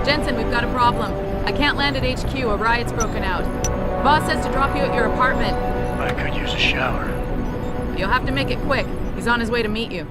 Jensen, we've got a problem. I can't land at HQ, a riot's broken out. Boss says to drop you at your apartment. I could use a shower. You'll have to make it quick. He's on his way to meet you.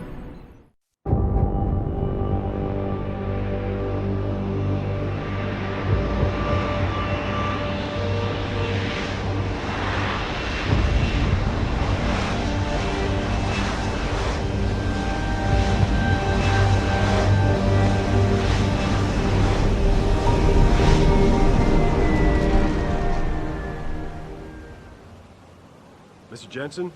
Mr. Jensen,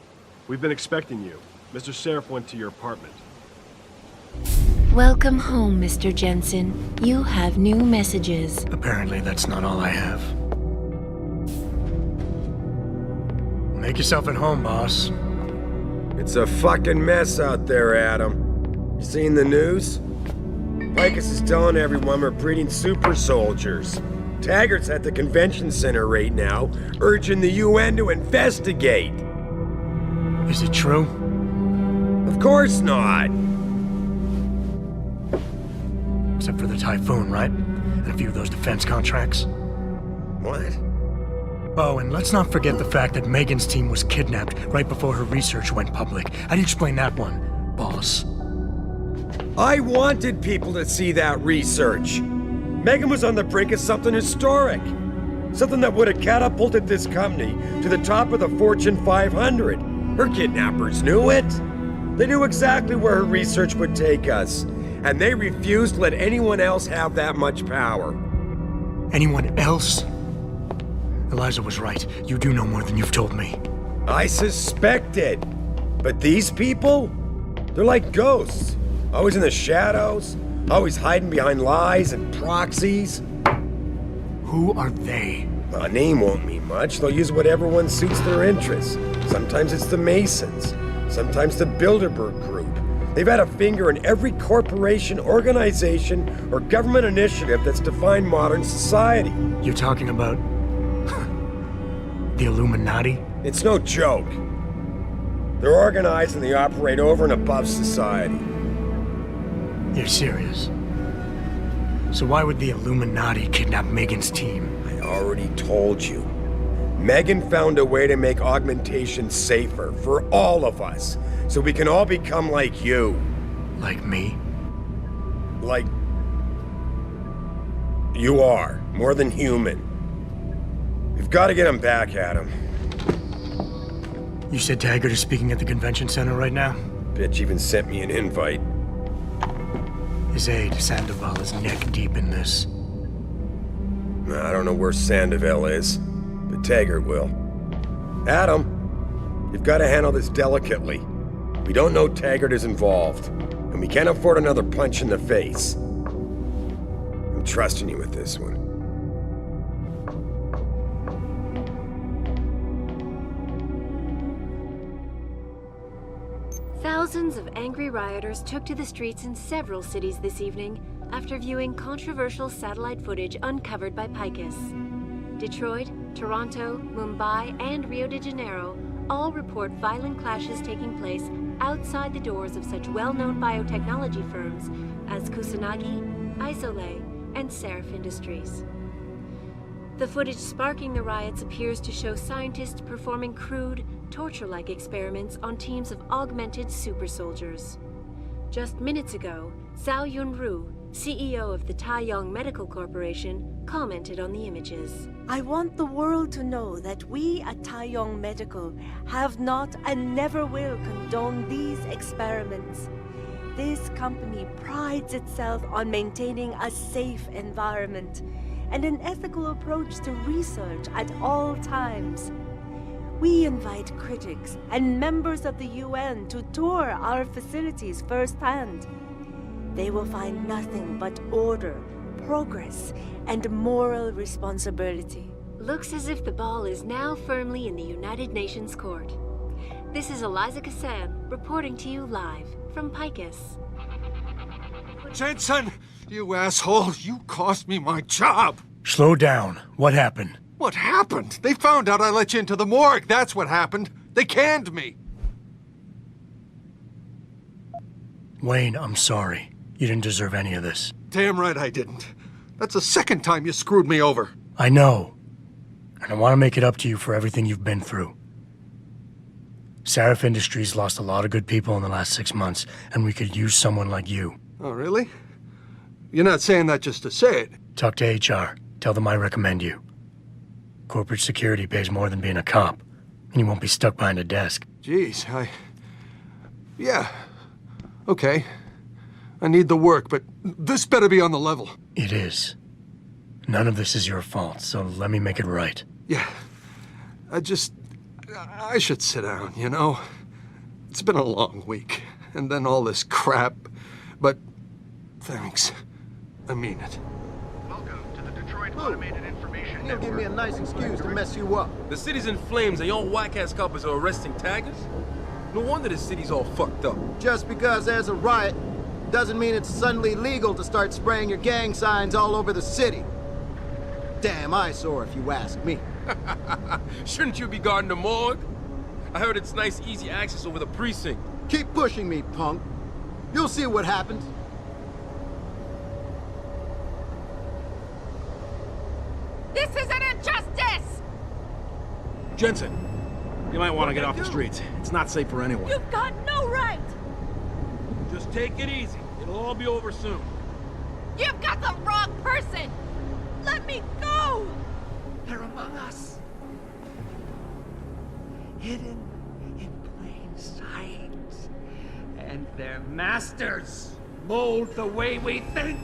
we've been expecting you. Mr. Seraph went to your apartment. Welcome home, Mr. Jensen. You have new messages. Apparently that's not all I have. Make yourself at home, boss. It's a fucking mess out there, Adam. You seen the news? Picus is telling everyone we're breeding super soldiers. Taggart's at the convention center right now, urging the UN to investigate. Is it true? Of course not. Except for the Typhoon, right? And a few of those defense contracts. What? Oh, and let's not forget the fact that Megan's team was kidnapped right before her research went public. How do you explain that one, boss? I wanted people to see that research. Megan was on the brink of something historic. Something that would have catapulted this company to the top of the Fortune 500. Her kidnappers knew it. They knew exactly where her research would take us. And they refused to let anyone else have that much power. Anyone else? Eliza was right. You do know more than you've told me. I suspected. But these people? They're like ghosts. Always in the shadows. Always hiding behind lies and proxies. Who are they? A name won't mean much. They'll use whatever one suits their interests. Sometimes it's the Masons. Sometimes the Bilderberg Group. They've had a finger in every corporation, organization, or government initiative that's defined modern society. You're talking about... the Illuminati? It's no joke. They're organized and they operate over and above society. You're serious? So why would the Illuminati kidnap Megan's team? I already told you. Megan found a way to make augmentation safer for all of us, so we can all become like you. Like me? Like... you are. More than human. We've got to get him back, Adam. You said Taggart is speaking at the convention center right now? Bitch even sent me an invite. His aide, Sandoval, is neck deep in this. I don't know where Sandoval is, but Taggart will. Adam, you've got to handle this delicately. We don't know Taggart is involved, and we can't afford another punch in the face. I'm trusting you with this one. Thousands of angry rioters took to the streets in several cities this evening after viewing controversial satellite footage uncovered by Picus. Detroit, Toronto, Mumbai, and Rio de Janeiro all report violent clashes taking place outside the doors of such well-known biotechnology firms as Kusanagi, Isolé, and Seraph Industries. The footage sparking the riots appears to show scientists performing crude, torture-like experiments on teams of augmented super soldiers. Just minutes ago, Zhao Yunru, CEO of the Taiyong Medical Corporation, commented on the images. I want the world to know that we at Taiyong Medical have not and never will condone these experiments. This company prides itself on maintaining a safe environment and an ethical approach to research at all times. We invite critics and members of the UN to tour our facilities firsthand. They will find nothing but order, progress, and moral responsibility. Looks as if the ball is now firmly in the United Nations court. This is Eliza Kassan reporting to you live from Picus. Jensen! You asshole! You cost me my job! Slow down. What happened? What happened? They found out I let you into the morgue. That's what happened. They canned me. Wayne, I'm sorry. You didn't deserve any of this. Damn right I didn't. That's the second time you screwed me over. I know. And I want to make it up to you for everything you've been through. Sarif Industries lost a lot of good people in the last 6 months, and we could use someone like you. Oh, really? You're not saying that just to say it. Talk to HR. Tell them I recommend you. Corporate security pays more than being a cop, and you won't be stuck behind a desk. Jeez, Yeah. Okay. I need the work, but this better be on the level. It is. None of this is your fault, so let me make it right. Yeah. I should sit down, you know? It's been a long week, and then all this crap. But thanks. I mean it. Welcome to the Detroit Automated Information Network. Give me a nice excuse to mess you up. The city's in flames and your whack-ass coppers are arresting Taggart? No wonder the city's all fucked up. Just because there's a riot doesn't mean it's suddenly legal to start spraying your gang signs all over the city. Damn eyesore if you ask me. Shouldn't you be guarding the morgue? I heard it's nice, easy access over the precinct. Keep pushing me, punk. You'll see what happens. This is an injustice! Jensen, you might want to get off the streets. It's not safe for anyone. You've got no right! Just take it easy. It'll all be over soon. You've got the wrong person! Let me go! They're among us. Hidden in plain sight. And their masters mold the way we think.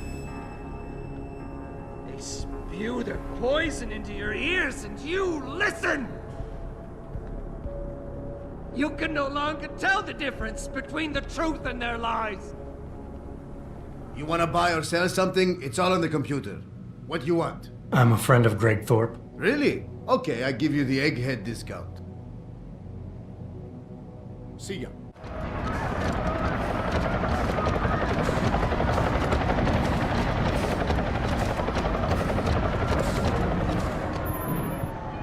They spew their poison into your ears and you listen! You can no longer tell the difference between the truth and their lies. You want to buy or sell something? It's all on the computer. What do you want? I'm a friend of Greg Thorpe. Really? Okay, I give you the egghead discount. See ya.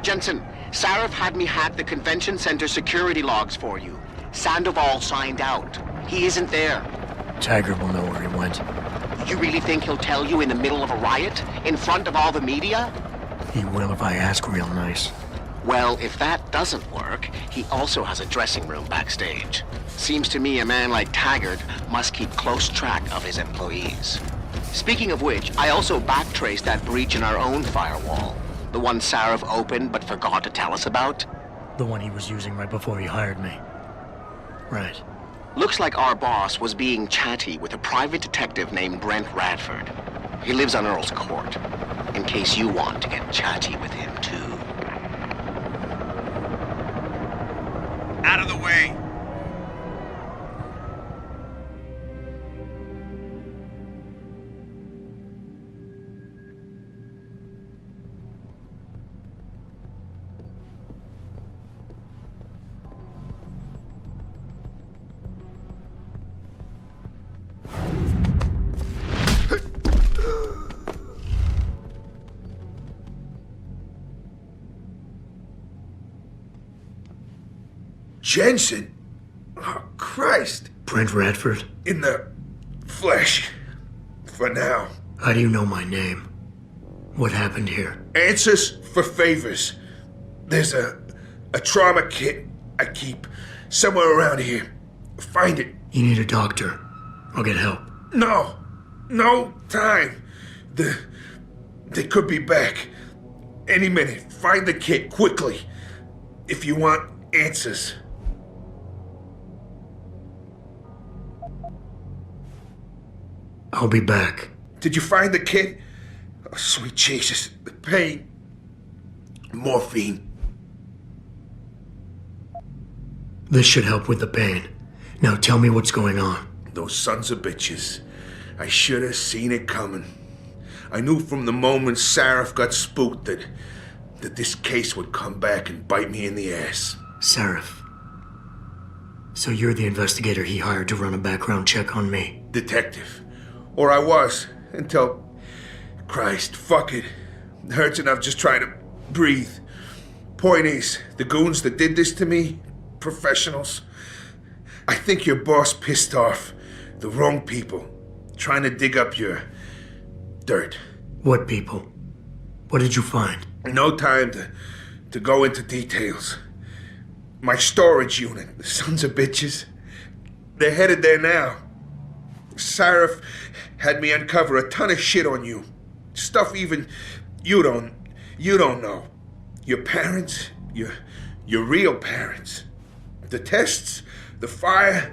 Jensen, Sarif had me hack the convention center security logs for you. Sandoval signed out. He isn't there. Taggart will know where he went. You really think he'll tell you in the middle of a riot? In front of all the media? He will if I ask real nice. Well, if that doesn't work, he also has a dressing room backstage. Seems to me a man like Taggart must keep close track of his employees. Speaking of which, I also backtraced that breach in our own firewall. The one Sarif opened but forgot to tell us about. The one he was using right before he hired me. Right. Looks like our boss was being chatty with a private detective named Brent Radford. He lives on Earl's Court, in case you want to get chatty with him too. Out of the way! Jensen? Oh, Christ. Brent Radford? In the flesh. For now. How do you know my name? What happened here? Answers for favors. There's a trauma kit I keep somewhere around here. Find it. You need a doctor. I'll get help. No. No time. They could be back. Any minute. Find the kit quickly. If you want answers. I'll be back. Did you find the kit? Oh, sweet Jesus. The pain. Morphine. This should help with the pain. Now tell me what's going on. Those sons of bitches. I should have seen it coming. I knew from the moment Sarif got spooked that this case would come back and bite me in the ass. Sarif. So you're the investigator he hired to run a background check on me? Detective. Or I was, until... Christ, fuck it. It hurts enough just trying to breathe. Point is, the goons that did this to me, professionals. I think your boss pissed off the wrong people, trying to dig up your dirt. What people? What did you find? No time to go into details. My storage unit, the sons of bitches. They're headed there now. Sarif had me uncover a ton of shit on you. Stuff even you don't know. Your parents, your real parents. The tests, the fire.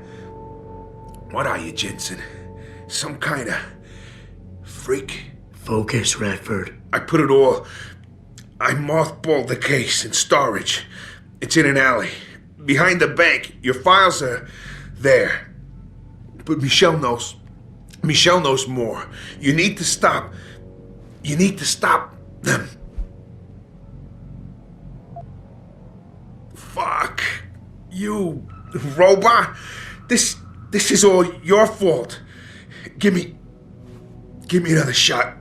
What are you, Jensen? Some kind of freak? Focus, Radford. I mothballed the case in storage. It's in an alley. Behind the bank. Your files are there. But Michelle knows more. You need to stop them. Fuck. You robot. This is all your fault. Give me another shot.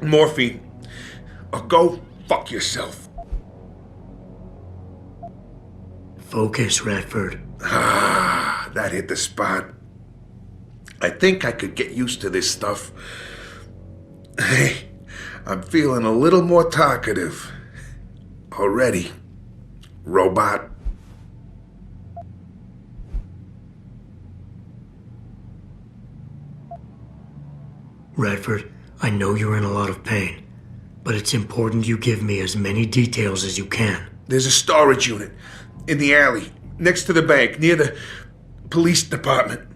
Morphine. Or go fuck yourself. Focus, Radford. Ah, that hit the spot. I think I could get used to this stuff. Hey, I'm feeling a little more talkative. Already. Robot. Radford, I know you're in a lot of pain, but it's important you give me as many details as you can. There's a storage unit in the alley, next to the bank, near the police department.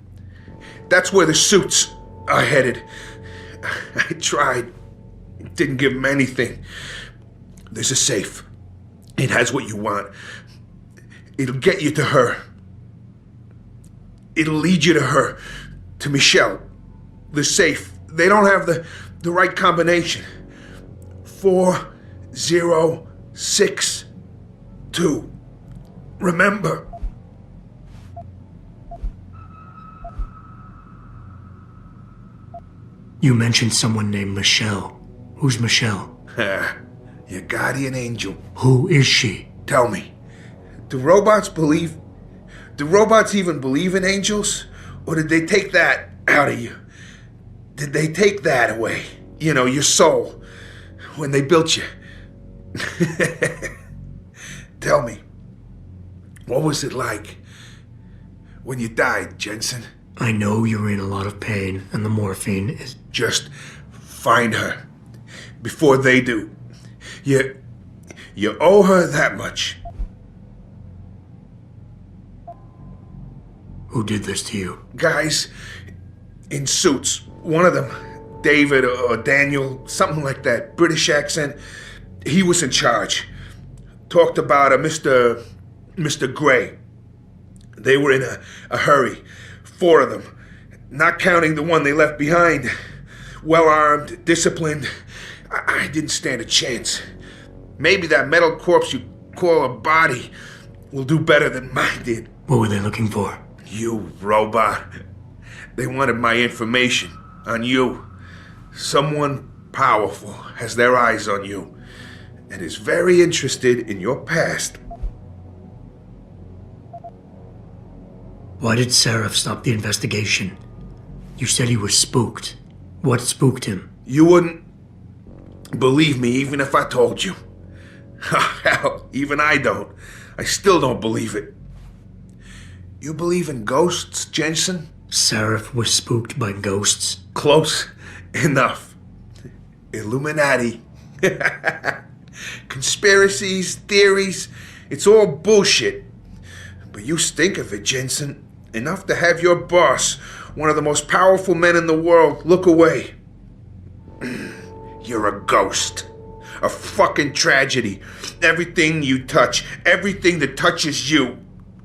That's where the suits are headed. I tried. Didn't give them anything. There's a safe. It has what you want. It'll get you to her. It'll lead you to her. To Michelle. The safe. They don't have the right combination. 4062. Remember. You mentioned someone named Michelle. Who's Michelle? Your guardian angel. Who is she? Tell me. Do robots even believe in angels? Or did they take that out of you? Did they take that away? You know, your soul. When they built you. Tell me. What was it like when you died, Jensen? I know you're in a lot of pain, and the morphine is... Just find her. Before they do. You owe her that much. Who did this to you? Guys in suits. One of them, David or Daniel, something like that. British accent. He was in charge. Talked about a Mr. Gray. They were in a hurry. 4 of them. Not counting the one they left behind. Well-armed, disciplined. I didn't stand a chance. Maybe that metal corpse you call a body will do better than mine did. What were they looking for? You robot. They wanted my information on you. Someone powerful has their eyes on you and is very interested in your past. Why did Sarif stop the investigation? You said he was spooked. What spooked him? You wouldn't believe me even if I told you. Hell, even I don't. I still don't believe it. You believe in ghosts, Jensen? Sarif was spooked by ghosts? Close enough. Illuminati. Conspiracies, theories, it's all bullshit. But you stink of it, Jensen. Enough to have your boss, one of the most powerful men in the world, look away. You're a ghost. A fucking tragedy. Everything you touch, everything that touches you,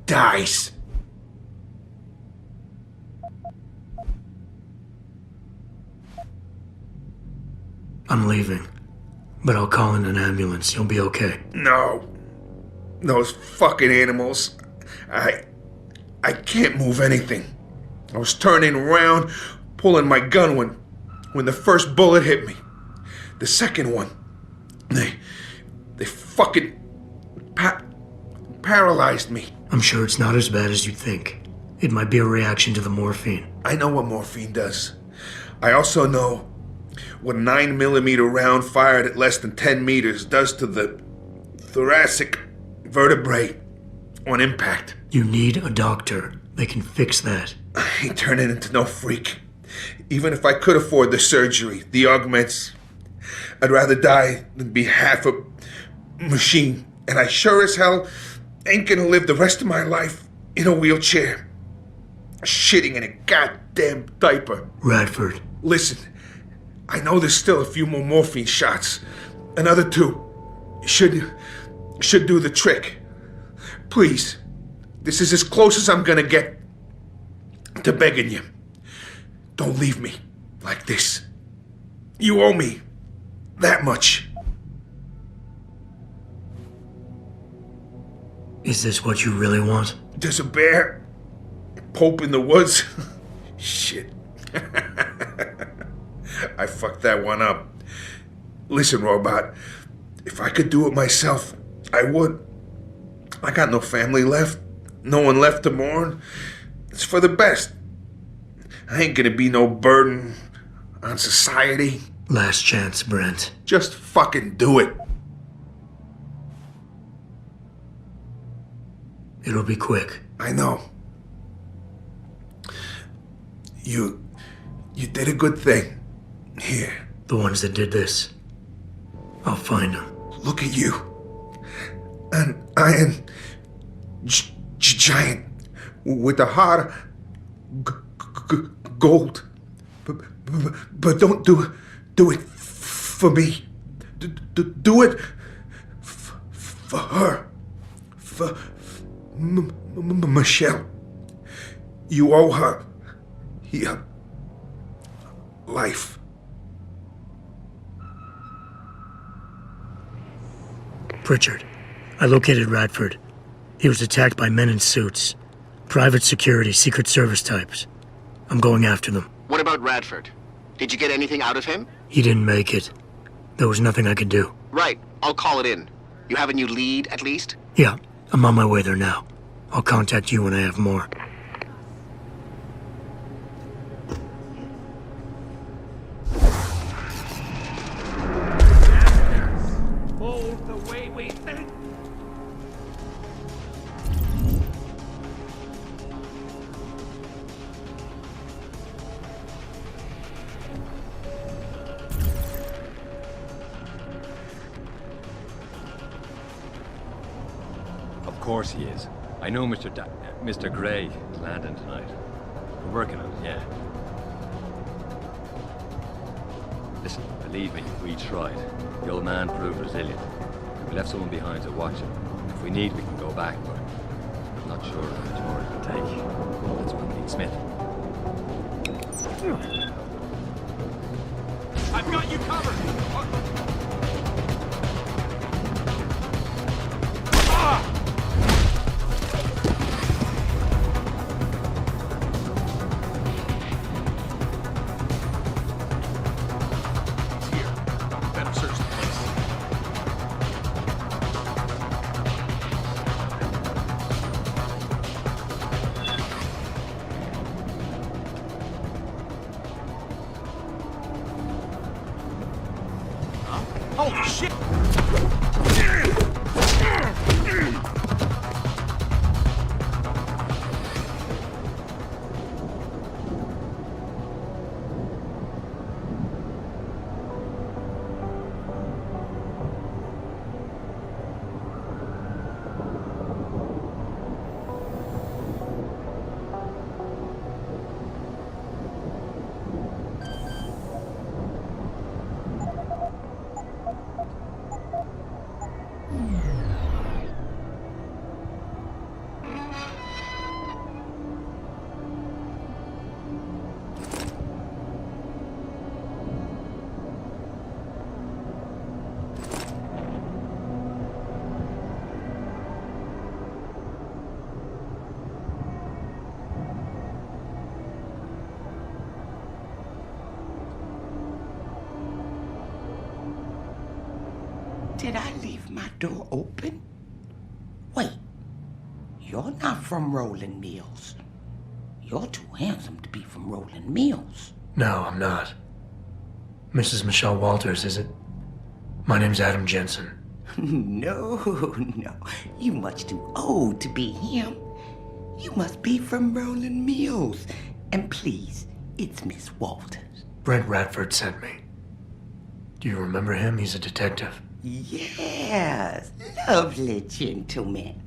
dies. I'm leaving, but I'll call in an ambulance. You'll be okay. No. Those fucking animals. I can't move anything. I was turning around, pulling my gun when the first bullet hit me. The second one, they fucking paralyzed me. I'm sure it's not as bad as you think. It might be a reaction to the morphine. I know what morphine does. I also know what a 9mm round fired at less than 10 meters does to the thoracic vertebrae on impact. You need a doctor. They can fix that. I ain't turning into no freak. Even if I could afford the surgery, the augments, I'd rather die than be half a machine. And I sure as hell ain't gonna live the rest of my life in a wheelchair, shitting in a goddamn diaper. Radford. Listen, I know there's still a few more morphine shots. Another 2 should do the trick. Please, this is as close as I'm gonna get to begging you. Don't leave me like this. You owe me that much. Is this what you really want? There's a bear? Pope in the woods? Shit. I fucked that one up. Listen, Robot, if I could do it myself, I would. I got no family left, no one left to mourn. It's for the best. I ain't gonna be no burden on society. Last chance, Brent. Just fucking do it. It'll be quick. I know. You did a good thing. Here. The ones that did this. I'll find them. Look at you. An iron giant with a heart gold. But don't do it for me. Do it for her. For Michelle. You owe her your life. Pritchard. I located Radford. He was attacked by men in suits. Private security, Secret Service types. I'm going after them. What about Radford? Did you get anything out of him? He didn't make it. There was nothing I could do. Right. I'll call it in. You have a new lead, at least? Yeah, I'm on my way there now. I'll contact you when I have more. Hold the way we think. Of course he is. I know Mr. Gray is landing tonight. We're working on it, yeah. Listen, believe me, we tried. The old man proved resilient. We left someone behind to watch him. If we need, we can go back, but I'm not sure how much more it will take. That's why we need Smith. I've got you covered! Holy shit! Did I leave my door open? Wait, you're not from Rolling Mills. You're too handsome to be from Rolling Mills. No, I'm not. Mrs. Michelle Walters, is it? My name's Adam Jensen. No. You much too old to be him. You must be from Rolling Mills. And please, it's Miss Walters. Brent Radford sent me. Do you remember him? He's a detective. Yes, lovely gentleman.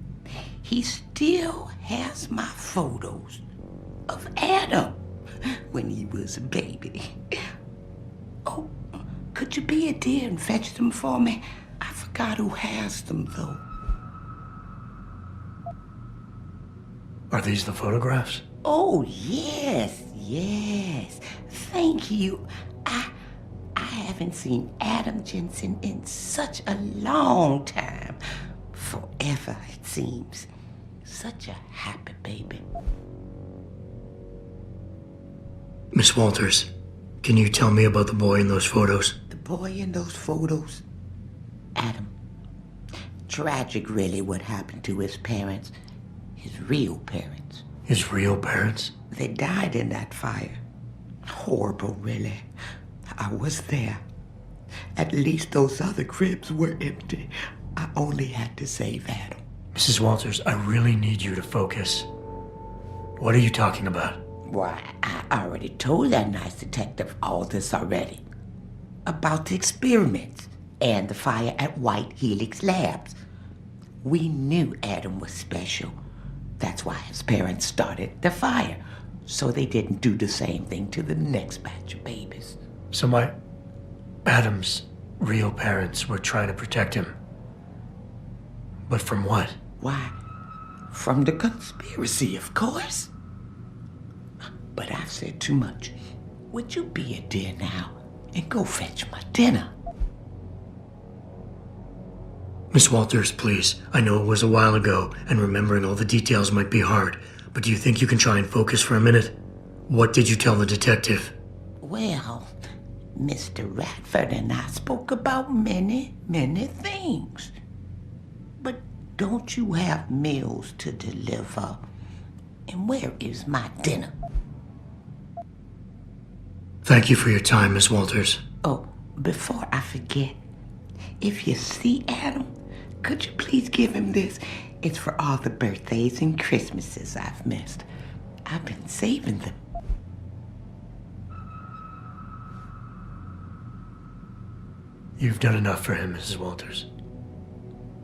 He still has my photos of Adam when he was a baby. Oh, could you be a dear and fetch them for me? I forgot who has them, though. Are these the photographs? Oh, yes. Thank you. I haven't seen Adam Jensen in such a long time. Forever, it seems. Such a happy baby. Miss Walters, can you tell me about the boy in those photos? The boy in those photos? Adam. Tragic, really, what happened to his parents. His real parents. His real parents? They died in that fire. Horrible, really. I was there. At least those other cribs were empty. I only had to save Adam. Mrs. Walters, I really need you to focus. What are you talking about? Why, I already told that nice detective all this already. About the experiments and the fire at White Helix Labs. We knew Adam was special. That's why his parents started the fire, so they didn't do the same thing to the next batch of babies. So Adam's real parents were trying to protect him. But from what? Why, from the conspiracy, of course. But I've said too much. Would you be a dear now and go fetch my dinner? Miss Walters, please. I know it was a while ago, and remembering all the details might be hard, but do you think you can try and focus for a minute? What did you tell the detective? Well, Mr. Radford and I spoke about many things. But don't you have meals to deliver? And where is my dinner? Thank you for your time, Miss Walters. Oh, before I forget, if you see Adam, could you please give him this? It's for all the birthdays and Christmases I've missed. I've been saving them. You've done enough for him, Mrs. Walters.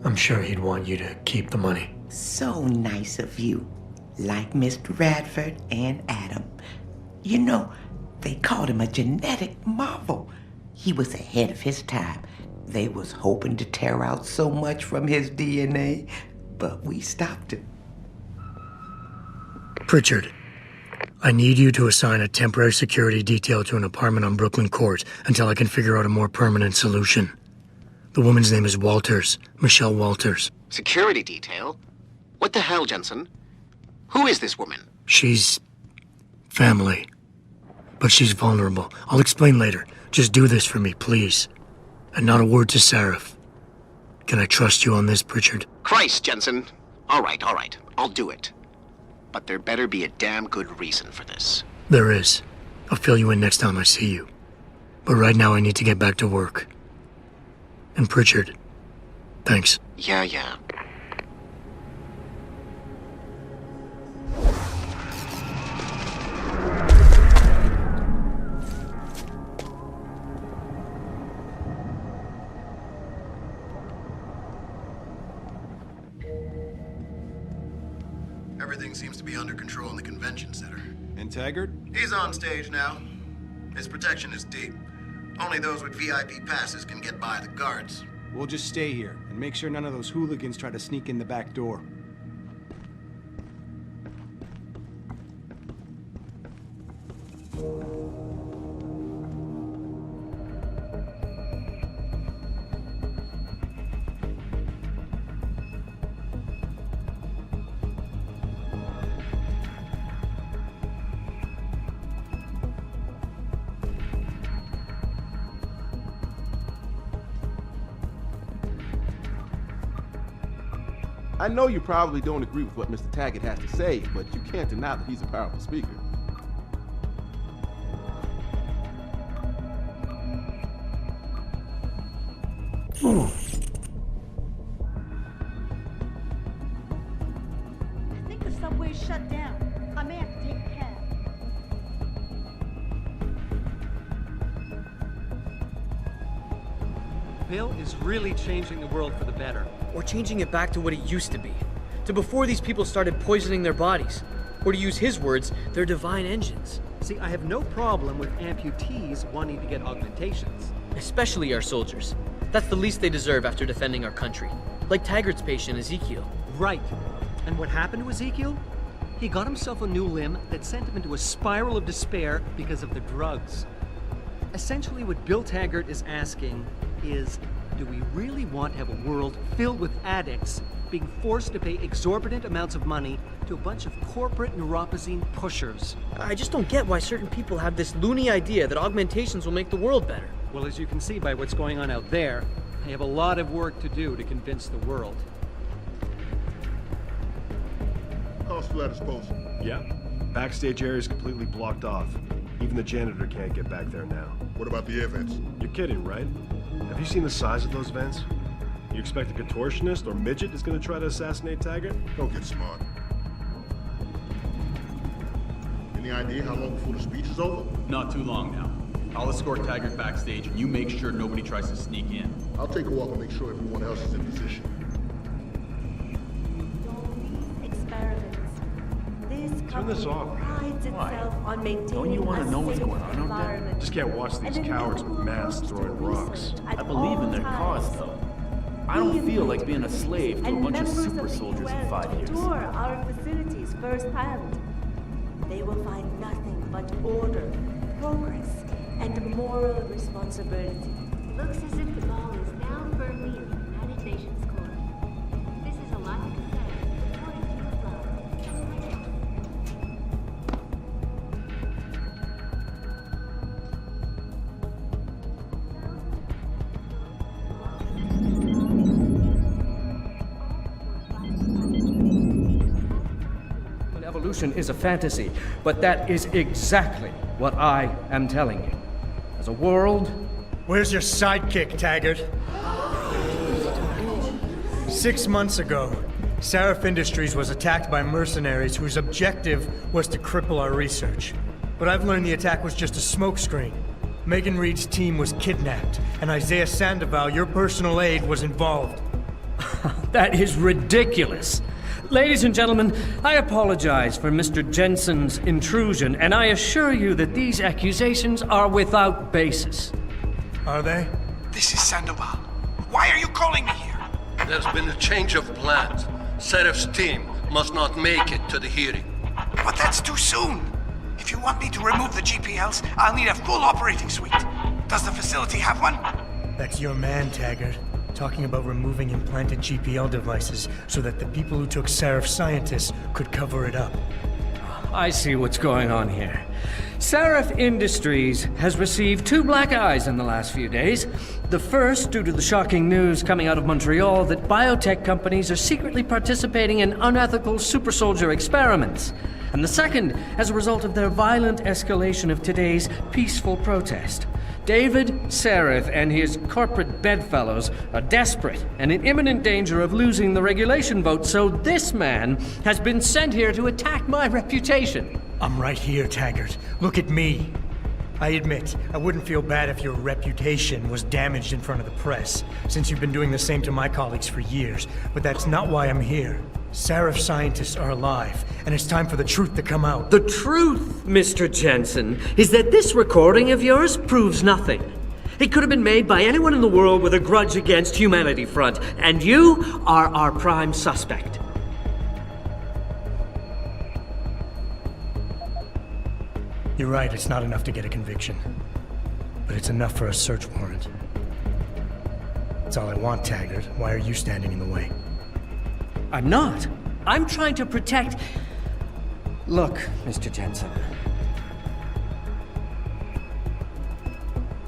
I'm sure he'd want you to keep the money. So nice of you. Like Mr. Radford and Adam. You know, they called him a genetic marvel. He was ahead of his time. They was hoping to tear out so much from his DNA, but we stopped him. Pritchard, I need you to assign a temporary security detail to an apartment on Brooklyn Court until I can figure out a more permanent solution. The woman's name is Walters, Michelle Walters. Security detail? What the hell, Jensen? Who is this woman? She's family, but she's vulnerable. I'll explain later. Just do this for me, please. And not a word to Seraph. Can I trust you on this, Pritchard? Christ, Jensen. All right. I'll do it. But there better be a damn good reason for this. There is. I'll fill you in next time I see you. But right now I need to get back to work. And Pritchard, thanks. Yeah. Everything seems to be under control in the convention center. And Taggart? He's on stage now. His protection is deep. Only those with VIP passes can get by the guards. We'll just stay here and make sure none of those hooligans try to sneak in the back door. I know you probably don't agree with what Mr. Taggart has to say, but you can't deny that he's a powerful speaker. I think the subway's shut down. I may have to take a cab. Bill is really changing the world for the better. Or changing it back to what it used to be. To before these people started poisoning their bodies. Or to use his words, their divine engines. See, I have no problem with amputees wanting to get augmentations. Especially our soldiers. That's the least they deserve after defending our country. Like Taggart's patient, Ezekiel. Right. And what happened to Ezekiel? He got himself a new limb that sent him into a spiral of despair because of the drugs. Essentially, what Bill Taggart is asking is, do we really want to have a world filled with addicts being forced to pay exorbitant amounts of money to a bunch of corporate neuropozyne pushers? I just don't get why certain people have this loony idea that augmentations will make the world better. Well, as you can see by what's going on out there, I have a lot of work to do to convince the world. How's Flatter's post? Yeah. Backstage area is completely blocked off. Even the janitor can't get back there now. What about the air vents? You're kidding, right? Have you seen the size of those vents? You expect a contortionist or midget is going to try to assassinate Taggart? Don't get smart. Any idea how long before the speech is over? Not too long now. I'll escort Taggart backstage and you make sure nobody tries to sneak in. I'll take a walk and make sure everyone else is in position. Turn this off. Prides itself on maintaining Don't you want to know what's going on out there? Just can't watch these cowards with masks throwing rocks. I believe in their cause, though. I don't feel like being a slave to a bunch of super soldiers in 5 years. Tour our facilities firsthand. They will find nothing but order, progress, and moral responsibility. Looks as if the ball is now firmly in the United Nations court. This is a lot to say, according to the flow. Evolution is a fantasy, but that is exactly what I am telling you. As a world... Where's your sidekick, Taggart? 6 months ago, Seraph Industries was attacked by mercenaries whose objective was to cripple our research. But I've learned the attack was just a smokescreen. Megan Reed's team was kidnapped, and Isias Sandoval, your personal aide, was involved. That is ridiculous. Ladies and gentlemen, I apologize for Mr. Jensen's intrusion, and I assure you that these accusations are without basis. Are they? This is Sandoval. Why are you calling me here? There's been a change of plans. Seraph's team must not make it to the hearing. But that's too soon. If you want me to remove the GPLs, I'll need a full operating suite. Does the facility have one? That's your man, Taggart. Talking about removing implanted GPL devices so that the people who took Seraph scientists could cover it up. I see what's going on here. Seraph Industries has received 2 black eyes in the last few days. The first, due to the shocking news coming out of Montreal that biotech companies are secretly participating in unethical super soldier experiments. And the second, as a result of their violent escalation of today's peaceful protest. David Seraph and his corporate bedfellows are desperate and in imminent danger of losing the regulation vote, so this man has been sent here to attack my reputation. I'm right here, Taggart. Look at me. I admit, I wouldn't feel bad if your reputation was damaged in front of the press, since you've been doing the same to my colleagues for years, but that's not why I'm here. Seraph scientists are alive, and it's time for the truth to come out. The truth, Mr. Jensen, is that this recording of yours proves nothing. It could have been made by anyone in the world with a grudge against Humanity Front, and you are our prime suspect. You're right, it's not enough to get a conviction. But it's enough for a search warrant. That's all I want, Taggart. Why are you standing in the way? I'm not. I'm trying to protect... Look, Mr. Jensen.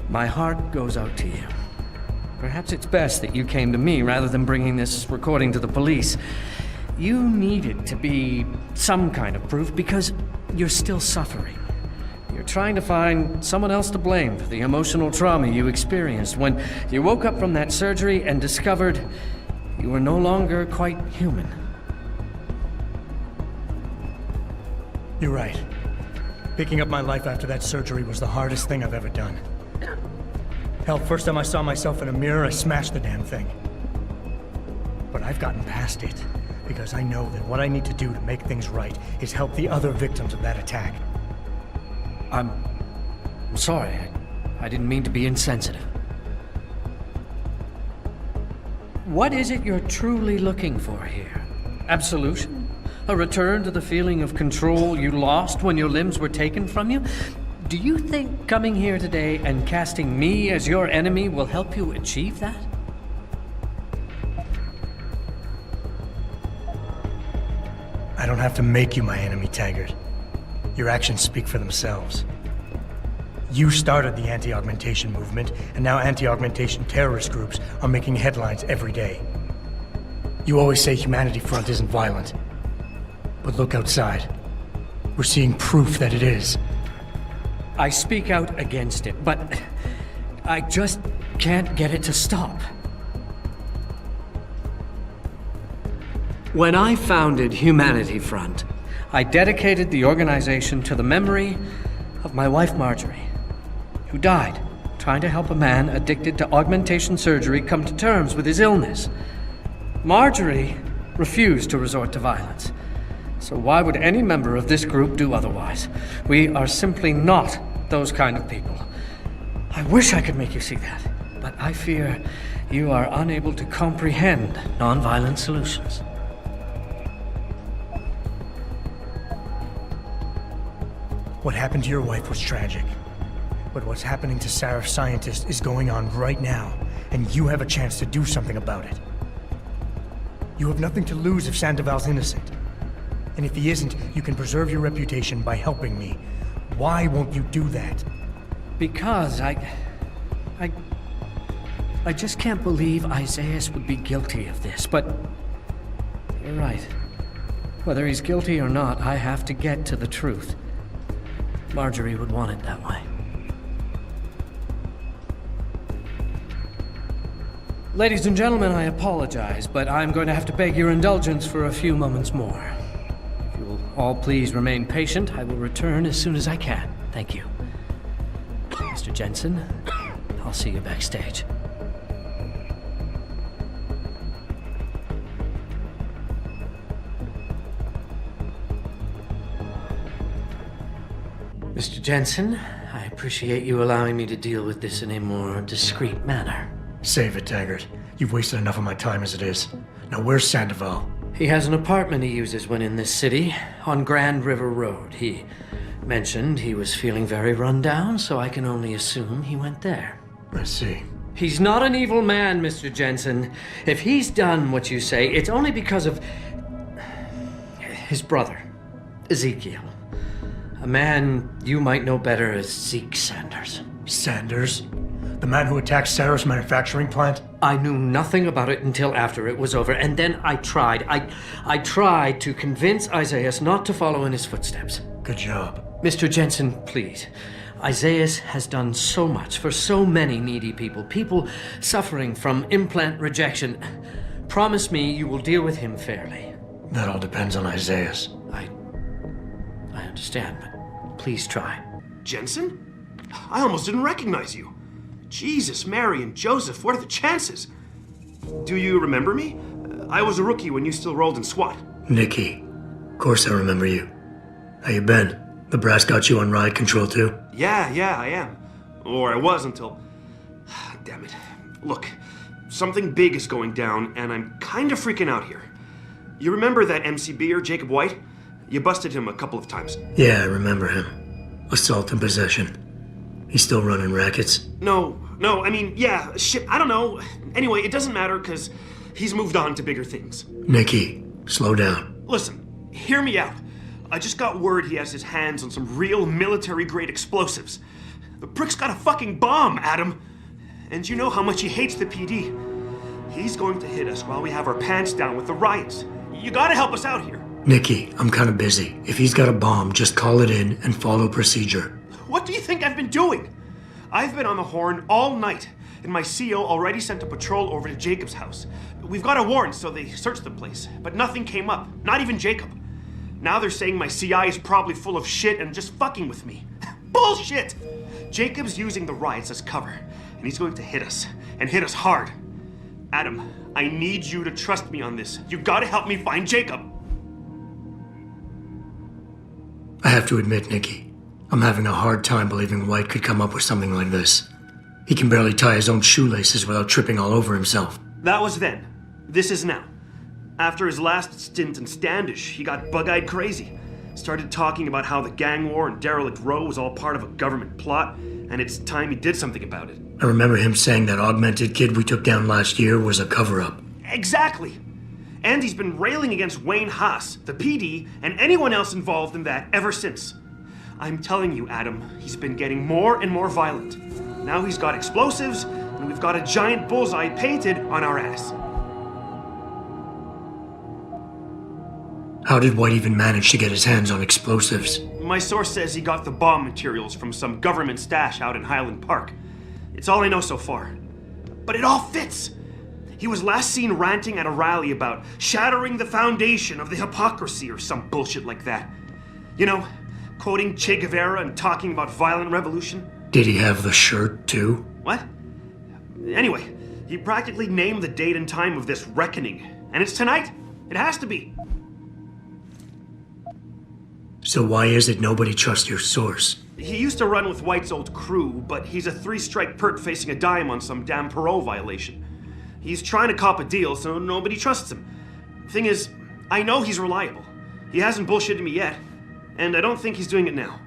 My heart goes out to you. Perhaps it's best that you came to me rather than bringing this recording to the police. You need it to be some kind of proof because you're still suffering. You're trying to find someone else to blame for the emotional trauma you experienced when you woke up from that surgery and discovered you were no longer quite human. You're right. Picking up my life after that surgery was the hardest thing I've ever done. Hell, first time I saw myself in a mirror, I smashed the damn thing. But I've gotten past it, because I know that what I need to do to make things right is help the other victims of that attack. I'm sorry. I didn't mean to be insensitive. What is it you're truly looking for here? Absolution? A return to the feeling of control you lost when your limbs were taken from you? Do you think coming here today and casting me as your enemy will help you achieve that? I don't have to make you my enemy, Taggart. Your actions speak for themselves. You started the anti-augmentation movement, and now anti-augmentation terrorist groups are making headlines every day. You always say Humanity Front isn't violent. But look outside. We're seeing proof that it is. I speak out against it, but I just can't get it to stop. When I founded Humanity Front, I dedicated the organization to the memory of my wife Marjorie, who died trying to help a man addicted to augmentation surgery come to terms with his illness. Marjorie refused to resort to violence. So why would any member of this group do otherwise? We are simply not those kind of people. I wish I could make you see that, but I fear you are unable to comprehend non-violent solutions. What happened to your wife was tragic. But what's happening to Sarif scientists is going on right now, and you have a chance to do something about it. You have nothing to lose if Sandoval's innocent. And if he isn't, you can preserve your reputation by helping me. Why won't you do that? Because I just can't believe Isias would be guilty of this, but you're right. Whether he's guilty or not, I have to get to the truth. Marjorie would want it that way. Ladies and gentlemen, I apologize, but I'm going to have to beg your indulgence for a few moments more. If you will all please remain patient, I will return as soon as I can. Thank you. Mr. Jensen, I'll see you backstage. Mr. Jensen, I appreciate you allowing me to deal with this in a more discreet manner. Save it, Taggart. You've wasted enough of my time as it is. Now where's Sandoval? He has an apartment he uses when in this city, on Grand River Road. He mentioned he was feeling very run down, so I can only assume he went there. I see. He's not an evil man, Mr. Jensen. If he's done what you say, it's only because of his brother, Ezekiel. A man you might know better as Zeke Sanders. Sanders? The man who attacked Sarif's manufacturing plant? I knew nothing about it until after it was over, and then I tried. I tried to convince Isias not to follow in his footsteps. Good job. Mr. Jensen, please. Isias has done so much for so many needy people. People suffering from implant rejection. Promise me you will deal with him fairly. That all depends on Isias. I understand, but please try. Jensen? I almost didn't recognize you. Jesus, Mary, and Joseph, what are the chances? Do you remember me? I was a rookie when you still rolled in SWAT. Nikki. Of course I remember you. How you been? The brass got you on ride control too? Yeah, I am. Or I was until... Damn it. Look, something big is going down, and I'm kind of freaking out here. You remember that MCBer, Jacob White? You busted him a couple of times. Yeah, I remember him. Assault and possession. He's still running rackets? No, I mean, yeah, shit, I don't know. Anyway, it doesn't matter, because he's moved on to bigger things. Nikki, slow down. Listen, hear me out. I just got word he has his hands on some real military-grade explosives. The prick's got a fucking bomb, Adam. And you know how much he hates the PD. He's going to hit us while we have our pants down with the riots. You gotta help us out here. Nikki, I'm kinda busy. If he's got a bomb, just call it in and follow procedure. What do you think I've been doing? I've been on the horn all night, and my CO already sent a patrol over to Jacob's house. We've got a warrant, so they searched the place, but nothing came up, not even Jacob. Now they're saying my CI is probably full of shit and just fucking with me. Bullshit! Jacob's using the riots as cover, and he's going to hit us, and hit us hard. Adam, I need you to trust me on this. You gotta help me find Jacob. I have to admit, Nikki, I'm having a hard time believing White could come up with something like this. He can barely tie his own shoelaces without tripping all over himself. That was then. This is now. After his last stint in Standish, he got bug-eyed crazy. Started talking about how the gang war in Derelict Row was all part of a government plot, and it's time he did something about it. I remember him saying that augmented kid we took down last year was a cover-up. Exactly! And he's been railing against Wayne Haas, the PD, and anyone else involved in that ever since. I'm telling you, Adam, he's been getting more and more violent. Now he's got explosives, and we've got a giant bullseye painted on our ass. How did White even manage to get his hands on explosives? My source says he got the bomb materials from some government stash out in Highland Park. It's all I know so far. But it all fits! He was last seen ranting at a rally about shattering the foundation of the hypocrisy or some bullshit like that. You know, quoting Che Guevara and talking about violent revolution. Did he have the shirt, too? What? Anyway, he practically named the date and time of this reckoning. And it's tonight. It has to be. So why is it nobody trusts your source? He used to run with White's old crew, but he's a 3-strike pert facing a dime on some damn parole violation. He's trying to cop a deal, so nobody trusts him. Thing is, I know he's reliable. He hasn't bullshitted me yet, and I don't think he's doing it now.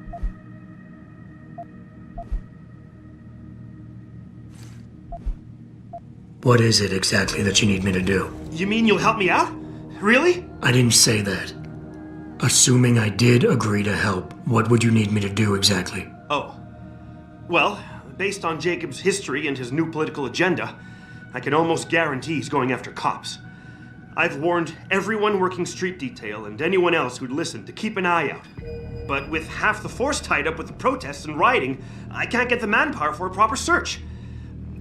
What is it exactly that you need me to do? You mean you'll help me out? Really? I didn't say that. Assuming I did agree to help, what would you need me to do exactly? Oh. Well, based on Jacob's history and his new political agenda, I can almost guarantee he's going after cops. I've warned everyone working street detail and anyone else who'd listen to keep an eye out. But with half the force tied up with the protests and rioting, I can't get the manpower for a proper search.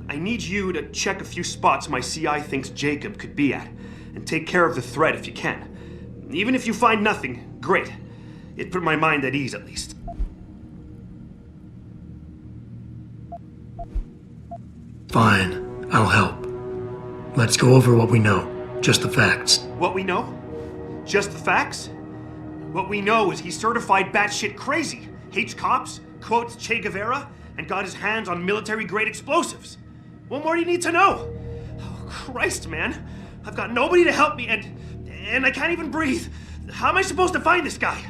I need you to check a few spots my CI thinks Jacob could be at, and take care of the threat if you can. Even if you find nothing, great. It put my mind at ease, at least. Fine, I'll help. Let's go over what we know. Just the facts. What we know? Just the facts? What we know is he's certified batshit crazy, hates cops, quotes Che Guevara, and got his hands on military-grade explosives. What more do you need to know? Oh, Christ, man. I've got nobody to help me, and I can't even breathe. How am I supposed to find this guy?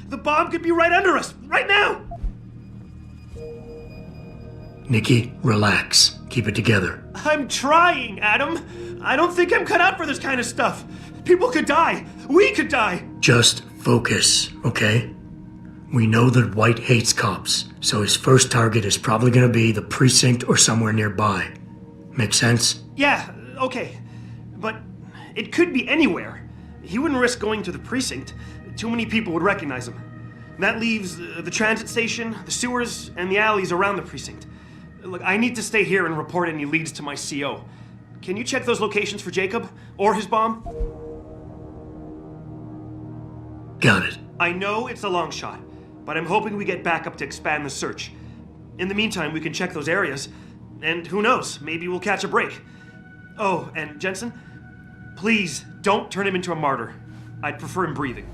The bomb could be right under us, right now! Nikki, relax. Keep it together. I'm trying, Adam. I don't think I'm cut out for this kind of stuff. People could die. We could die. Just focus, okay? We know that White hates cops, so his first target is probably gonna be the precinct or somewhere nearby. Make sense? Yeah, okay. But it could be anywhere. He wouldn't risk going to the precinct. Too many people would recognize him. That leaves the transit station, the sewers, and the alleys around the precinct. Look, I need to stay here and report any leads to my CO. Can you check those locations for Jacob? Or his bomb? Got it. I know it's a long shot, but I'm hoping we get backup to expand the search. In the meantime, we can check those areas, and who knows, maybe we'll catch a break. Oh, and Jensen, please don't turn him into a martyr. I'd prefer him breathing.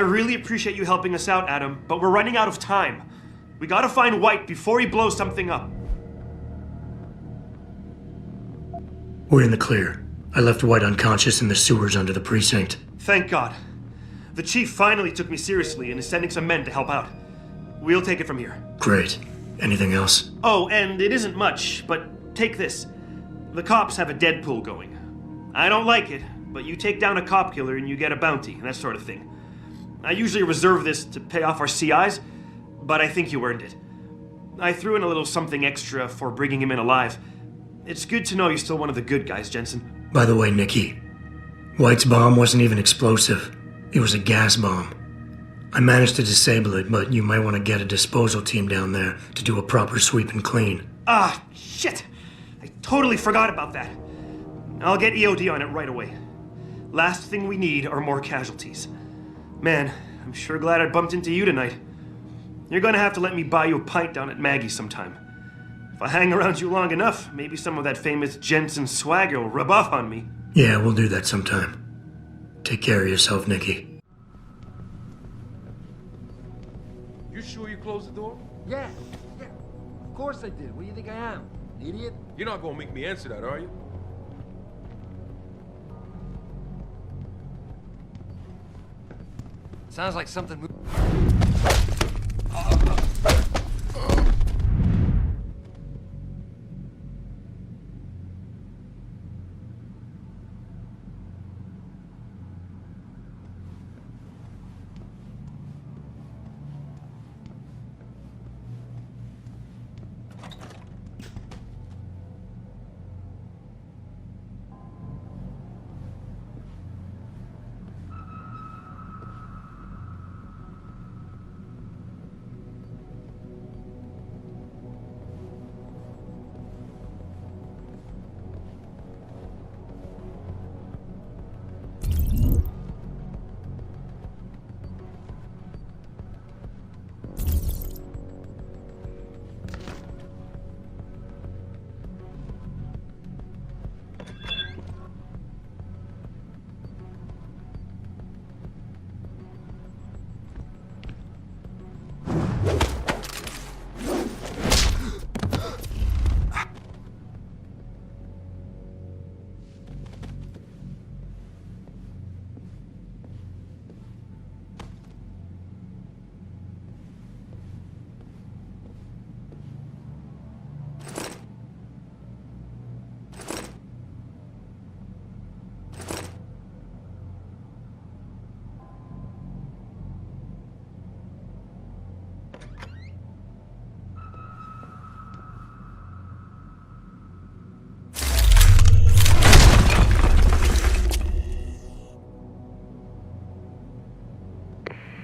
really appreciate you helping us out, Adam, but we're running out of time. We gotta find White before he blows something up. We're in the clear. I left White unconscious in the sewers under the precinct. Thank God. The chief finally took me seriously and is sending some men to help out. We'll take it from here. Great. Anything else? Oh, and it isn't much, but take this. The cops have a Deadpool going. I don't like it, but you take down a cop killer and you get a bounty, that sort of thing. I usually reserve this to pay off our CIs, but I think you earned it. I threw in a little something extra for bringing him in alive. It's good to know you're still one of the good guys, Jensen. By the way, Nikki, White's bomb wasn't even explosive. It was a gas bomb. I managed to disable it, but you might want to get a disposal team down there to do a proper sweep and clean. Ah, shit! I totally forgot about that. I'll get EOD on it right away. Last thing we need are more casualties. Man, I'm sure glad I bumped into you tonight. You're gonna have to let me buy you a pint down at Maggie's sometime. If I hang around you long enough, maybe some of that famous Jensen swagger will rub off on me. Yeah, we'll do that sometime. Take care of yourself, Nikki. You sure you closed the door? Yeah. Of course I did. What do you think I am? An idiot? You're not gonna make me answer that, are you? Sounds like something...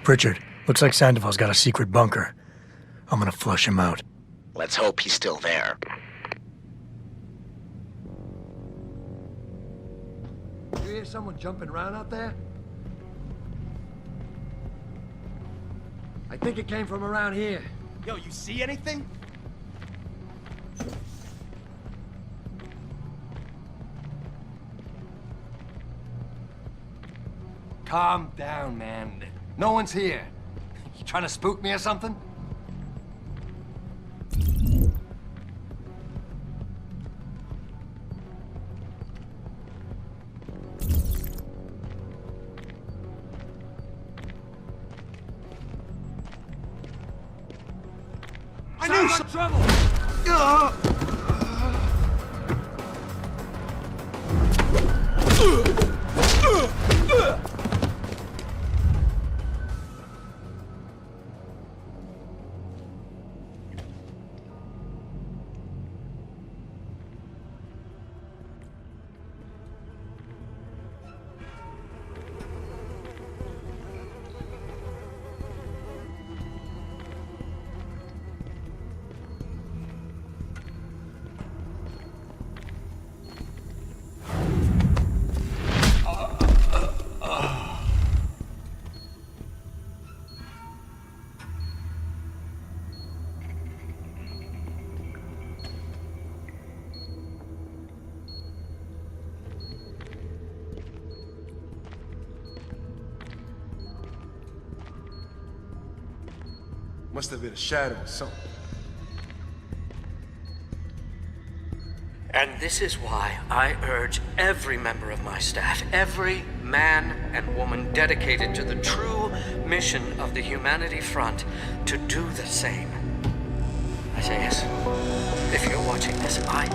Pritchard, looks like Sandoval's got a secret bunker. I'm gonna flush him out. Let's hope he's still there. You hear someone jumping around out there? I think it came from around here. Yo, you see anything? Calm down, man. No one's here. You trying to spook me or something? I knew some trouble! Must have been a shadow or something. And this is why I urge every member of my staff, every man and woman dedicated to the true mission of the Humanity Front, to do the same. Isias, if you're watching this, I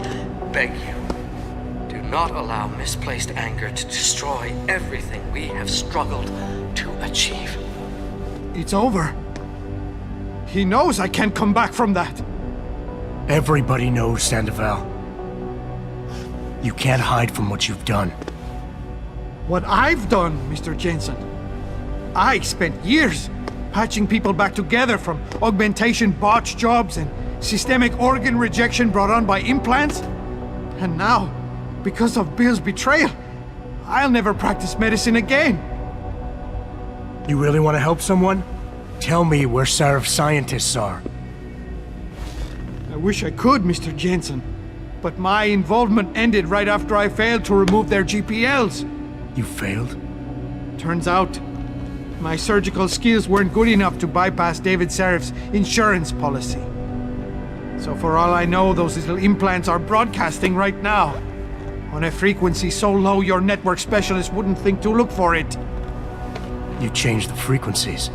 beg you, do not allow misplaced anger to destroy everything we have struggled to achieve. It's over. He knows I can't come back from that. Everybody knows, Sandoval. You can't hide from what you've done. What I've done, Mr. Jensen. I spent years patching people back together from augmentation botch jobs and systemic organ rejection brought on by implants. And now, because of Bill's betrayal, I'll never practice medicine again. You really want to help someone? Tell me where Seraph's scientists are. I wish I could, Mr. Jensen. But my involvement ended right after I failed to remove their GPLs. You failed? Turns out, my surgical skills weren't good enough to bypass David Seraph's insurance policy. So for all I know, those little implants are broadcasting right now, on a frequency so low your network specialist wouldn't think to look for it. You changed the frequencies.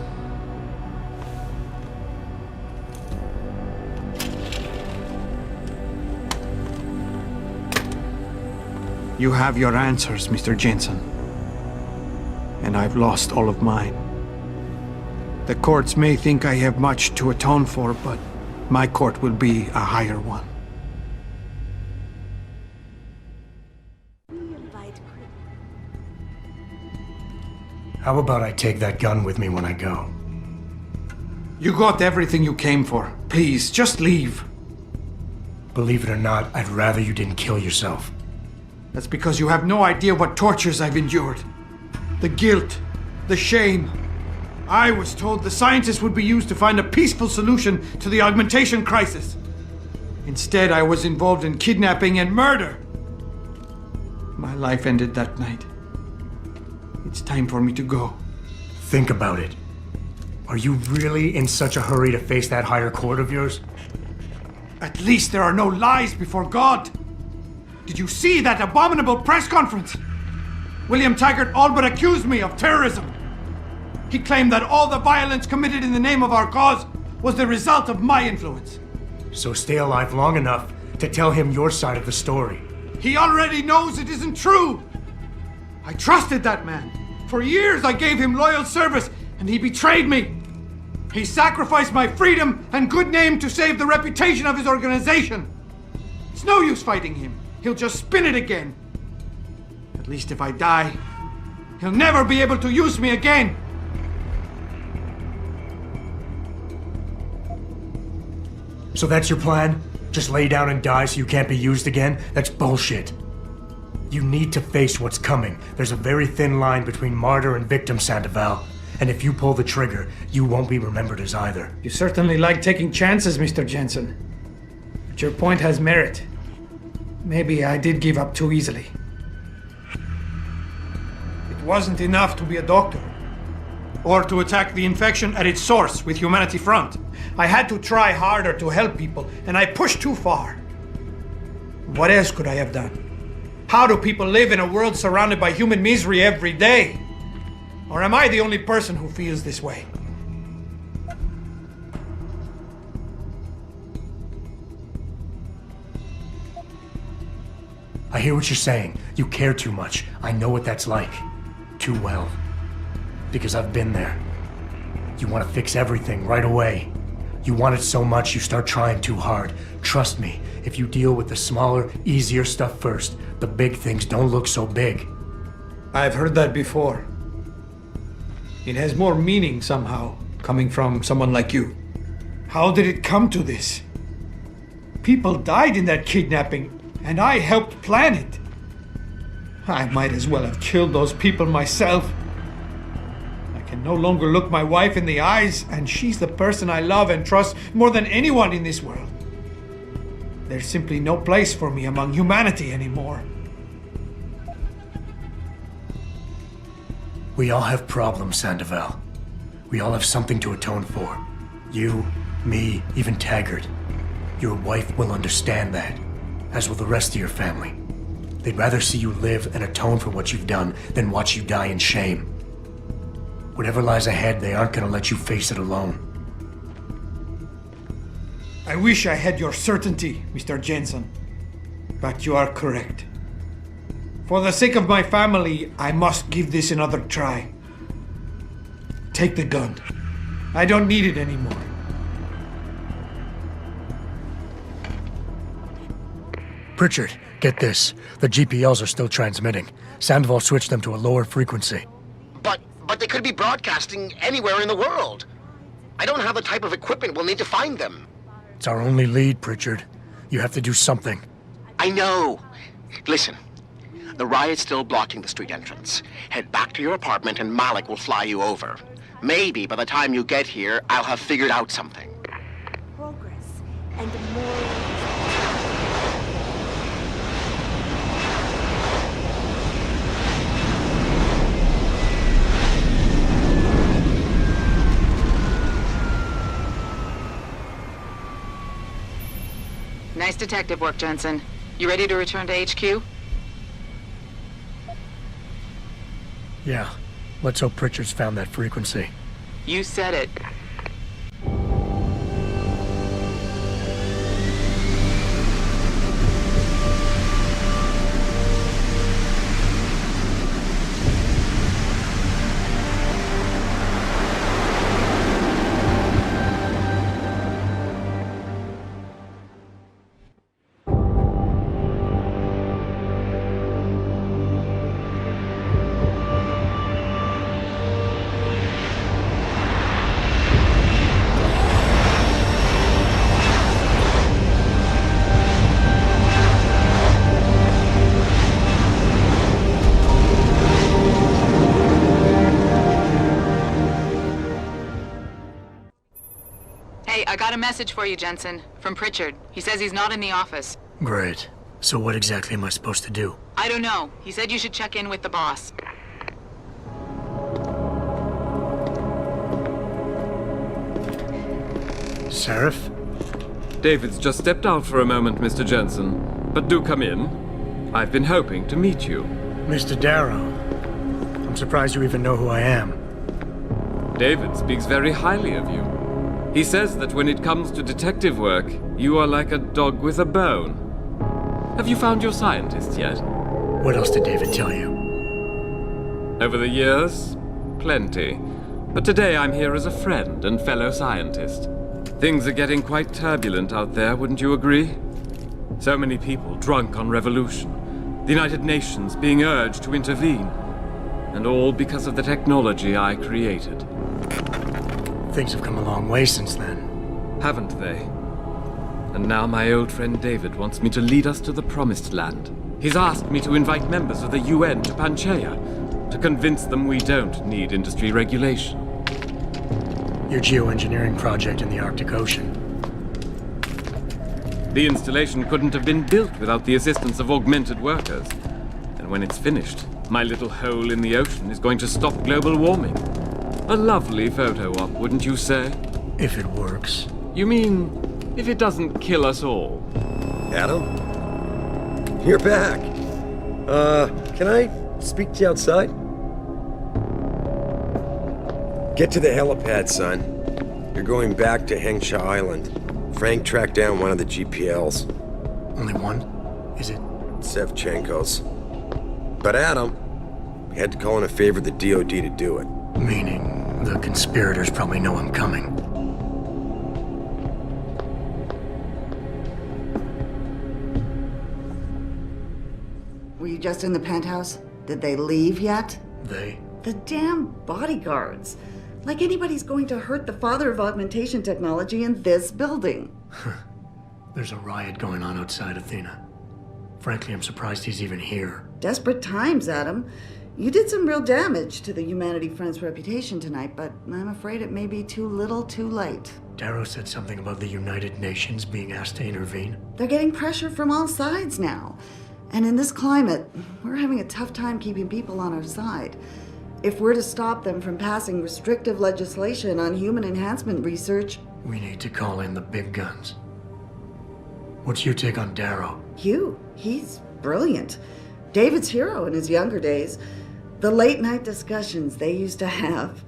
You have your answers, Mr. Jensen. And I've lost all of mine. The courts may think I have much to atone for, but my court will be a higher one. How about I take that gun with me when I go? You got everything you came for. Please, just leave. Believe it or not, I'd rather you didn't kill yourself. That's because you have no idea what tortures I've endured. The guilt, the shame. I was told the scientists would be used to find a peaceful solution to the augmentation crisis. Instead, I was involved in kidnapping and murder. My life ended that night. It's time for me to go. Think about it. Are you really in such a hurry to face that higher court of yours? At least there are no lies before God. Did you see that abominable press conference? William Taggart all but accused me of terrorism. He claimed that all the violence committed in the name of our cause was the result of my influence. So stay alive long enough to tell him your side of the story. He already knows it isn't true. I trusted that man. For years I gave him loyal service, and he betrayed me. He sacrificed my freedom and good name to save the reputation of his organization. It's no use fighting him. He'll just spin it again. At least if I die, he'll never be able to use me again. So that's your plan? Just lay down and die so you can't be used again? That's bullshit. You need to face what's coming. There's a very thin line between martyr and victim, Sandoval. And if you pull the trigger, you won't be remembered as either. You certainly like taking chances, Mr. Jensen. But your point has merit. Maybe I did give up too easily. It wasn't enough to be a doctor. Or to attack the infection at its source with Humanity Front. I had to try harder to help people, and I pushed too far. What else could I have done? How do people live in a world surrounded by human misery every day? Or am I the only person who feels this way? I hear what you're saying. You care too much. I know what that's like. Too well. Because I've been there. You want to fix everything right away. You want it so much you start trying too hard. Trust me, if you deal with the smaller, easier stuff first, the big things don't look so big. I've heard that before. It has more meaning somehow, coming from someone like you. How did it come to this? People died in that kidnapping, and I helped plan it. I might as well have killed those people myself. I can no longer look my wife in the eyes, and she's the person I love and trust more than anyone in this world. There's simply no place for me among humanity anymore. We all have problems, Sandoval. We all have something to atone for. You, me, even Taggart. Your wife will understand that, as will the rest of your family. They'd rather see you live and atone for what you've done than watch you die in shame. Whatever lies ahead, they aren't gonna let you face it alone. I wish I had your certainty, Mr. Jensen. But you are correct. For the sake of my family, I must give this another try. Take the gun. I don't need it anymore. Pritchard, get this. The GPLs are still transmitting. Sandoval switched them to a lower frequency. But they could be broadcasting anywhere in the world. I don't have the type of equipment we'll need to find them. It's our only lead, Pritchard. You have to do something. I know. Listen, the riot's still blocking the street entrance. Head back to your apartment and Malik will fly you over. Maybe by the time you get here, I'll have figured out something. Progress and more. Nice detective work, Jensen. You ready to return to HQ? Yeah. Let's hope Pritchard's found that frequency. You said it. I got a message for you, Jensen, from Pritchard. He says he's not in the office. Great. So what exactly am I supposed to do? I don't know. He said you should check in with the boss. Seraph? David's just stepped out for a moment, Mr. Jensen. But do come in. I've been hoping to meet you. Mr. Darrow. I'm surprised you even know who I am. David speaks very highly of you. He says that when it comes to detective work, you are like a dog with a bone. Have you found your scientist yet? What else did David tell you? Over the years, plenty. But today I'm here as a friend and fellow scientist. Things are getting quite turbulent out there, wouldn't you agree? So many people drunk on revolution. The United Nations being urged to intervene. And all because of the technology I created. Things have come a long way since then. Haven't they? And now my old friend David wants me to lead us to the Promised Land. He's asked me to invite members of the UN to Panchaea, to convince them we don't need industry regulation. Your geoengineering project in the Arctic Ocean. The installation couldn't have been built without the assistance of augmented workers. And when it's finished, my little hole in the ocean is going to stop global warming. A lovely photo op, wouldn't you say? If it works. You mean, if it doesn't kill us all? Adam? You're back. Can I speak to you outside? Get to the helipad, son. You're going back to Hengsha Island. Frank tracked down one of the GPLs. Only one? Is it? Sevchenko's. But Adam, we had to call in a favor of the DOD to do it. Meaning, the conspirators probably know I'm coming. Were you just in the penthouse? Did they leave yet? They? The damn bodyguards. Like anybody's going to hurt the father of augmentation technology in this building. There's a riot going on outside Athena. Frankly, I'm surprised he's even here. Desperate times, Adam. You did some real damage to the Humanity Front's reputation tonight, but I'm afraid it may be too little too late. Darrow said something about the United Nations being asked to intervene. They're getting pressure from all sides now. And in this climate, we're having a tough time keeping people on our side. If we're to stop them from passing restrictive legislation on human enhancement research, We need to call in the big guns. What's your take on Darrow? He's brilliant. David's hero in his younger days. The late-night discussions they used to have.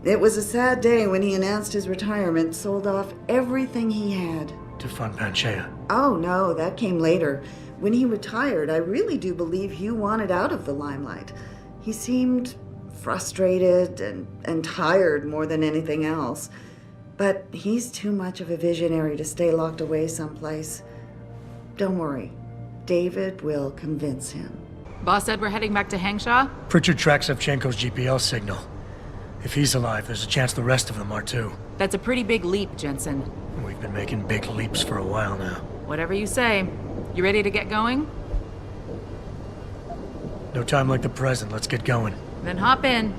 It was a sad day when he announced his retirement, sold off everything he had. To fund Panchea? Oh, no, that came later. When he retired, I really do believe Hugh wanted out of the limelight. He seemed frustrated and tired more than anything else. But he's too much of a visionary to stay locked away someplace. Don't worry. David will convince him. Boss said we're heading back to Hangshaw? Pritchard tracks Shevchenko's GPL signal. If he's alive, there's a chance the rest of them are too. That's a pretty big leap, Jensen. We've been making big leaps for a while now. Whatever you say. You ready to get going? No time like the present. Let's get going. Then hop in.